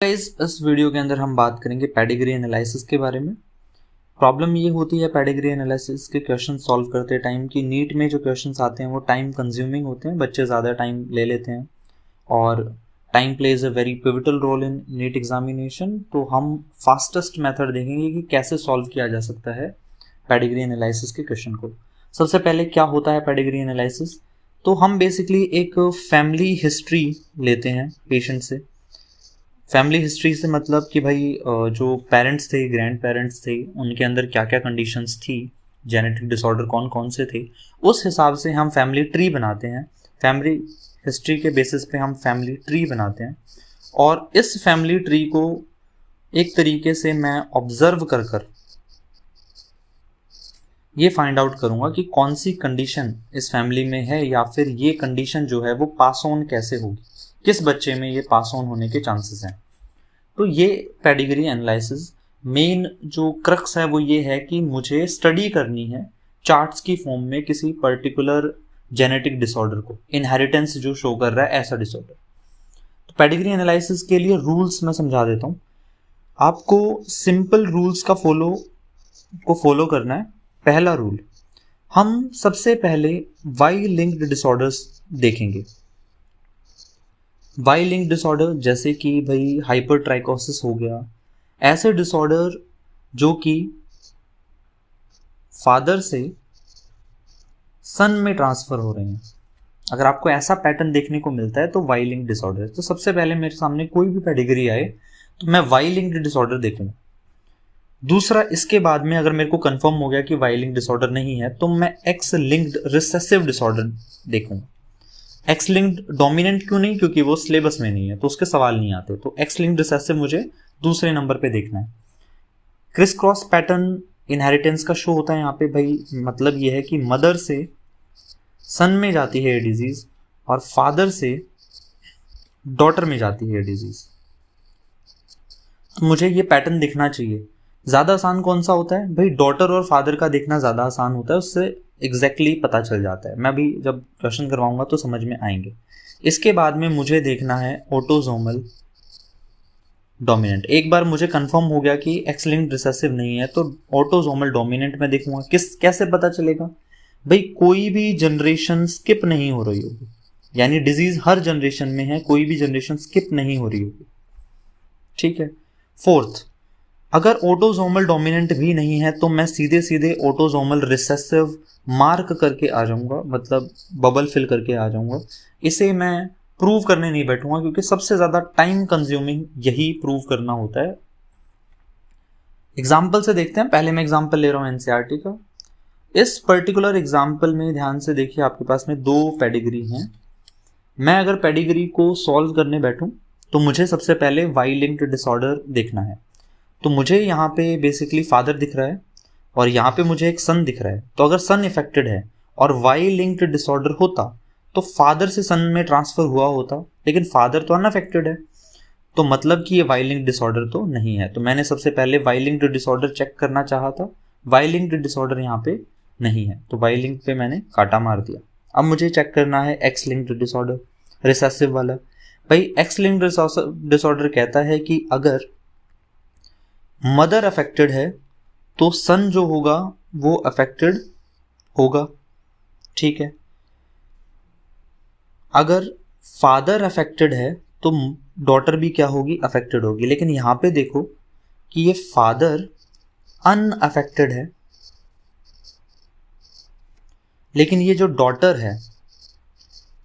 इस वीडियो के अंदर हम बात करेंगे पेडिग्री एनालिसिस के बारे में। प्रॉब्लम ये होती है पेडिग्री एनालिसिस के क्वेश्चन सॉल्व करते टाइम कि नीट में जो क्वेश्चंस आते हैं वो टाइम कंज्यूमिंग होते हैं, बच्चे ज़्यादा टाइम ले लेते हैं और time plays a very pivotal role in NEET examination. तो हम फास्टेस्ट मेथड देखेंगे कि कैसे सॉल्व किया जा सकता है पेडिग्री एनालिसिस के क्वेश्चन को। सबसे पहले क्या होता है पेडिग्री एनालिसिस? तो हम बेसिकली एक फैमिली हिस्ट्री लेते हैं पेशेंट से। फैमिली हिस्ट्री से मतलब कि भाई जो पेरेंट्स थे, ग्रैंड पेरेंट्स थे, उनके अंदर क्या क्या कंडीशंस थी, जेनेटिक डिसऑर्डर कौन कौन से थे, उस हिसाब से हम फैमिली ट्री बनाते हैं। फैमिली हिस्ट्री के बेसिस पे हम फैमिली ट्री बनाते हैं और इस फैमिली ट्री को एक तरीके से मैं ऑब्जर्व कर कर ये फाइंड आउट करूंगा कि कौन सी कंडीशन इस फैमिली में है या फिर ये कंडीशन जो है वो पास ऑन कैसे होगी, किस बच्चे में ये पास ऑन होने के चांसेस हैं। तो ये पेडिग्री एनालिसिस मेन जो क्रक्स है वो ये है कि मुझे स्टडी करनी है चार्ट्स की फॉर्म में किसी पर्टिकुलर जेनेटिक डिसऑर्डर को, इनहेरिटेंस जो शो कर रहा है ऐसा डिसऑर्डर। तो पेडिग्री एनालिसिस के लिए रूल्स मैं समझा देता हूँ आपको। सिंपल रूल्स का फॉलो करना है। पहला रूल, हम सबसे पहले वाई लिंक्ड डिसऑर्डर्स देखेंगे। वाई लिंक डिसऑर्डर जैसे कि भाई हाइपरट्राइकोसिस हो गया, ऐसे डिसऑर्डर जो कि फादर से सन में ट्रांसफर हो रहे हैं। अगर आपको ऐसा पैटर्न देखने को मिलता है तो वाई लिंक डिसऑर्डर। तो सबसे पहले मेरे सामने कोई भी पेडिग्री आए तो मैं वाई लिंक डिसऑर्डर देखूंगा। दूसरा, इसके बाद में अगर मेरे को कंफर्म हो गया कि वाई लिंक डिसऑर्डर नहीं है तो मैं एक्स लिंक्ड रिसेसिव डिसऑर्डर देखूंगा। एक्स लिंक्ड डोमिनेंट क्यों नहीं? क्योंकि वो सिलेबस में नहीं है तो उसके सवाल नहीं आते। तो एक्स लिंक्ड रिसेसिव मुझे दूसरे नंबर पे देखना है। क्रिस क्रॉस पैटर्न इनहेरिटेंस का शो होता है यहाँ पे भाई। मतलब ये है कि मदर से सन में जाती है ये डिजीज और फादर से डॉटर में जाती है ये डिजीज। तो मुझे ये पैटर्न दिखना चाहिए। ज्यादा आसान कौन सा होता है भाई? डॉटर और फादर का देखना ज्यादा आसान होता है, उससे एग्जैक्टली पता चल जाता है। मैं भी जब क्वेश्चन करवाऊंगा तो समझ में आएंगे। इसके बाद में मुझे देखना है ऑटोसोमल डोमिनेंट। एक बार मुझे कंफर्म हो गया कि एक्स लिंक्ड रिसेसिव नहीं है तो ऑटोसोमल डोमिनेंट में देखूंगा। कैसे पता चलेगा भाई? कोई भी जनरेशन स्किप नहीं हो रही होगी, यानी डिजीज हर जनरेशन में है, कोई भी जनरेशन स्किप नहीं हो रही होगी। ठीक है। फोर्थ, अगर ऑटोसोमल डोमिनेंट भी नहीं है तो मैं सीधे सीधे ऑटोसोमल रिसेसिव मार्क करके आ जाऊंगा, मतलब बबल फिल करके आ जाऊंगा। इसे मैं प्रूव करने नहीं बैठूंगा क्योंकि सबसे ज्यादा टाइम कंज्यूमिंग यही प्रूव करना होता है। एग्जाम्पल से देखते हैं। पहले मैं एग्जाम्पल ले रहा हूं एनसीईआरटी का। इस पर्टिकुलर एग्जाम्पल में ध्यान से देखिए, आपके पास में दो पेडिग्री हैं। मैं अगर पेडिग्री को सॉल्व करने बैठूं तो मुझे सबसे पहले वाई लिंक्ड डिसऑर्डर देखना है। तो मुझे यहाँ पे बेसिकली फादर दिख रहा है और यहाँ पे मुझे एक सन दिख रहा है। तो अगर सन इफेक्टेड है और वाई लिंक्ड डिसऑर्डर होता तो फादर से सन में ट्रांसफर हुआ होता, लेकिन फादर तो अनअफेक्टेड है, तो मतलब कि ये वाई लिंक्ड डिसऑर्डर तो नहीं है। तो मैंने सबसे पहले वाई लिंक्ड डिसऑर्डर चेक करना चाहा था। वाई लिंक्ड डिसऑर्डर यहाँ पे नहीं है तो वाई लिंक पे मैंने काटा मार दिया। अब मुझे चेक करना है एक्स लिंक्ड डिसऑर्डर, रिसेसिव वाला। भाई एक्स लिंक्ड डिसऑर्डर कहता है कि अगर मदर अफेक्टेड है तो सन जो होगा वो अफेक्टेड होगा। ठीक है। अगर फादर अफेक्टेड है तो डॉटर भी क्या होगी? अफेक्टेड होगी। लेकिन यहां पे देखो कि ये फादर अनअफेक्टेड है, लेकिन ये जो डॉटर है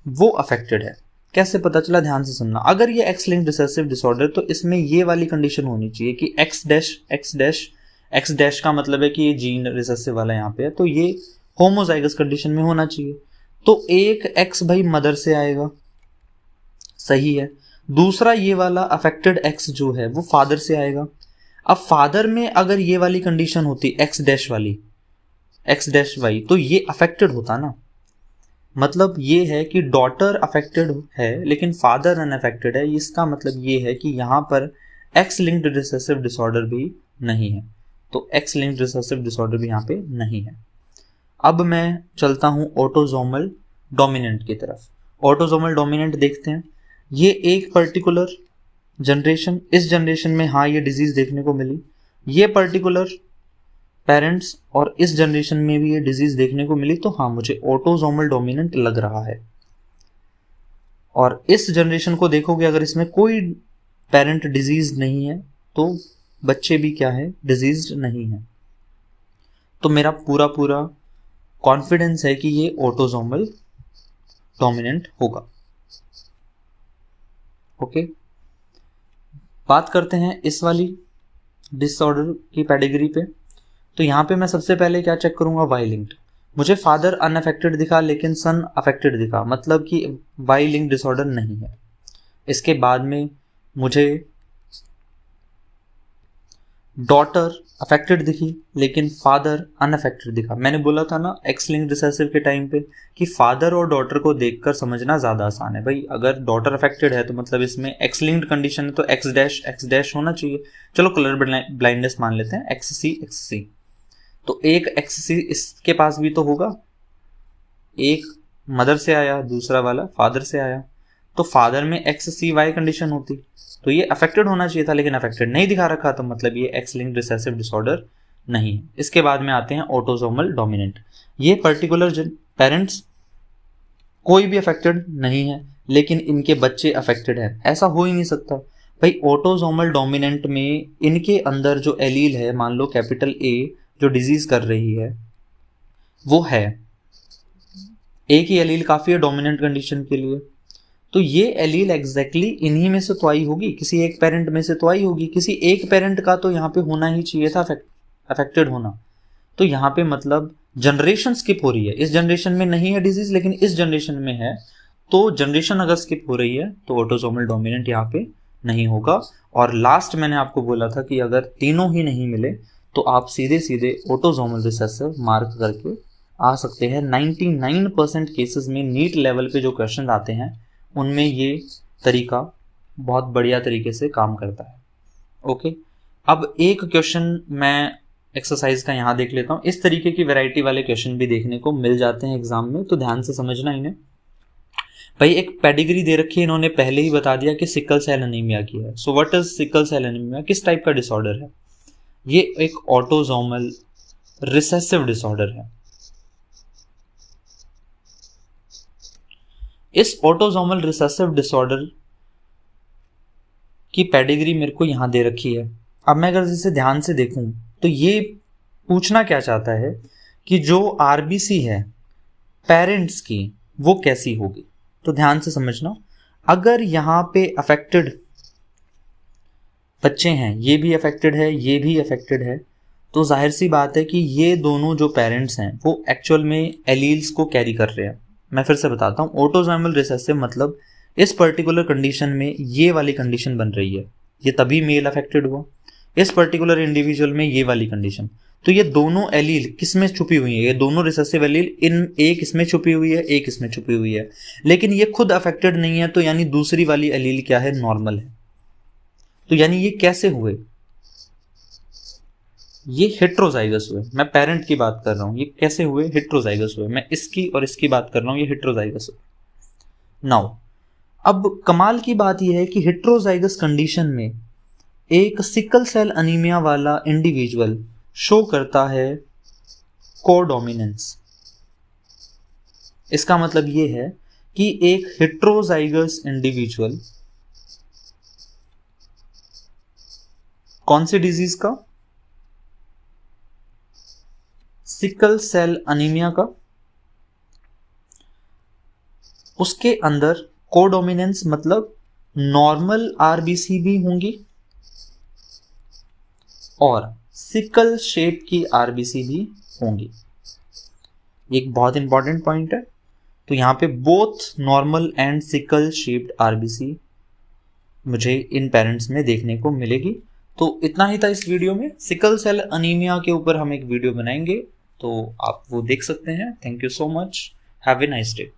वो अफेक्टेड है। कैसे पता चला? ध्यान से सुनना। अगर ये एक्स लिंक्ड रिसेसिव डिसऑर्डर तो इसमें ये वाली कंडीशन होनी चाहिए कि एक्स डैश का मतलब है कि ये जीन रिसेसिव वाला यहाँ पे है, तो ये होमोजाइगस कंडीशन में होना चाहिए। तो एक एक्स भाई मदर से आएगा, सही है। दूसरा ये वाला अफेक्टेड एक्स जो है वो फादर से आएगा। अब फादर में अगर ये वाली कंडीशन होती एक्स डैश वाली, एक्स डैश वाई, तो ये अफेक्टेड होता ना। मतलब ये है कि डॉटर अफेक्टेड है लेकिन फादर अनअफेक्टेड है। इसका मतलब ये है कि यहाँ पर एक्स लिंक्ड रिसेसिव डिसऑर्डर भी नहीं है। तो एक्स लिंक्ड रिसेसिव डिसऑर्डर भी यहाँ पे नहीं है। अब मैं चलता हूँ ऑटोसोमल डोमिनेंट की तरफ। ऑटोसोमल डोमिनेंट देखते हैं। ये एक पर्टिकुलर जनरेशन, इस जनरेशन में हाँ ये डिजीज देखने को मिली, ये पर्टिकुलर पेरेंट्स और इस जनरेशन में भी ये डिजीज देखने को मिली, तो हाँ मुझे ऑटोसोमल डोमिनेंट लग रहा है। और इस जनरेशन को देखोगे, अगर इसमें कोई पेरेंट डिजीज नहीं है तो बच्चे भी क्या है, डिजीज नहीं है। तो मेरा पूरा कॉन्फिडेंस है कि ये ऑटोसोमल डोमिनेंट होगा। ओके, बात करते हैं इस वाली डिसऑर्डर की पेडिग्री पे। तो यहाँ पे मैं सबसे पहले क्या चेक करूंगा, वाई लिंक्ड। मुझे फादर अनअफेक्टेड दिखा लेकिन सन अफेक्टेड दिखा, मतलब कि वाई लिंक्ड डिसऑर्डर नहीं है। इसके बाद में मुझे डॉटर अफेक्टेड दिखी लेकिन फादर अनअफेक्टेड दिखा। मैंने बोला था ना एक्स लिंक्ड रिसेसिव के टाइम पे कि फादर और डॉटर को देखकर समझना ज़्यादा आसान है। भाई अगर डॉटर अफेक्टेड है तो मतलब इसमें एक्स लिंक्ड कंडीशन है, तो एक्स डैश होना चाहिए। चलो कलर ब्लाइंडनेस मान लेते हैं, एक्स सी। तो एक एक्स सी इसके पास भी तो होगा, एक मदर से आया, दूसरा वाला फादर से आया, तो फादर में एक्स सी वाई कंडीशन होती, तो ये अफेक्टेड होना चाहिए था, लेकिन अफेक्टेड नहीं दिखा रखा, तो मतलब ये एक्स लिंक्ड रिसेसिव डिसऑर्डर नहीं है। इसके बाद में आते हैं ऑटोसोमल डोमिनेंट। ये पर्टिकुलर पेरेंट्स कोई भी अफेक्टेड नहीं है लेकिन इनके बच्चे अफेक्टेड हैं, ऐसा हो ही नहीं सकता। भाई ऑटोसोमल डोमिनेंट में इनके अंदर जो एलील है, मान लो कैपिटल ए जो डिजीज कर रही है वो है, एक ही एलील काफी है डोमिनेंट कंडीशन के लिए, तो ये एलील एग्जैक्टली इन्हीं में से तो आई होगी, किसी एक पेरेंट में से तो आई होगी, किसी एक पेरेंट का तो यहाँ पे होना ही चाहिए था अफेक्टेड होना। तो यहाँ पे मतलब जनरेशन स्किप हो रही है, इस जनरेशन में नहीं है डिजीज लेकिन इस जनरेशन में है, तो जनरेशन अगर स्किप हो रही है तो ऑटोसोमल डोमिनेंट यहाँ पे नहीं होगा। और लास्ट मैंने आपको बोला था कि अगर तीनों ही नहीं मिले तो आप सीधे ऑटोसोमल रिसेसिव मार्क करके आ सकते हैं। 99% केसेस में नीट लेवल पे जो क्वेश्चन आते हैं उनमें ये तरीका बहुत बढ़िया तरीके से काम करता है। ओके, अब एक क्वेश्चन मैं एक्सरसाइज का यहाँ देख लेता हूँ। इस तरीके की वैरायटी वाले क्वेश्चन भी देखने को मिल जाते हैं एग्जाम में, तो ध्यान से समझना इन्हें। भाई एक पेडिग्री दे रखी है, इन्होंने पहले ही बता दिया कि सिकल सेल एनीमिया की है। So what is sickle cell anaemia, किस टाइप का डिसऑर्डर है? ये एक ऑटोसोमल रिसेसिव डिसऑर्डर है। इस ऑटोसोमल रिसेसिव डिसऑर्डर की पेडिग्री मेरे को यहां दे रखी है। अब मैं अगर इसे ध्यान से देखूं तो ये पूछना क्या चाहता है कि जो आरबीसी है पेरेंट्स की वो कैसी होगी। तो ध्यान से समझना, अगर यहां पे अफेक्टेड बच्चे हैं, ये भी अफेक्टेड है, ये भी अफेक्टेड है, तो जाहिर सी बात है कि ये दोनों जो पेरेंट्स हैं वो एक्चुअल में एलील्स को कैरी कर रहे हैं। मैं फिर से बताता हूँ, ऑटोसोमल रिसेसिव मतलब इस पर्टिकुलर कंडीशन में ये वाली कंडीशन बन रही है, ये तभी मेल अफेक्टेड हुआ। इस पर्टिकुलर इंडिविजुअल में ये वाली कंडीशन, तो ये दोनों एलील किस में छुपी हुई है, ये दोनों रिसेसिव एलील एक इसमें छुपी हुई है, एक इसमें छुपी हुई है, लेकिन ये खुद अफेक्टेड नहीं है, तो यानी दूसरी वाली एलील क्या है, नॉर्मल है। तो यानी ये कैसे हुए, ये हेट्रोजाइगस हुए। मैं पेरेंट की बात कर रहा हूं, ये कैसे हुए, हेट्रोजाइगस हुए। मैं इसकी और इसकी बात कर रहा हूं, ये हेट्रोजाइगस हुए। नाउ अब कमाल की बात यह है कि हेट्रोजाइगस कंडीशन में एक सिकल सेल अनीमिया वाला इंडिविजुअल शो करता है कोडोमिनेंस। इसका मतलब यह है कि एक हेट्रोजाइगस इंडिविजुअल कौन सी डिजीज का, सिकल सेल अनीमिया का, उसके अंदर कोडोमिनेंस मतलब नॉर्मल आरबीसी भी होंगी और सिकल शेप की आरबीसी भी होंगी। ये एक बहुत इंपॉर्टेंट पॉइंट है। तो यहां पे both normal and sickle shaped RBC मुझे इन पेरेंट्स में देखने को मिलेगी। तो इतना ही था इस वीडियो में। सिकल सेल अनीमिया के ऊपर हम एक वीडियो बनाएंगे, तो आप वो देख सकते हैं। Thank you so much, have a nice day.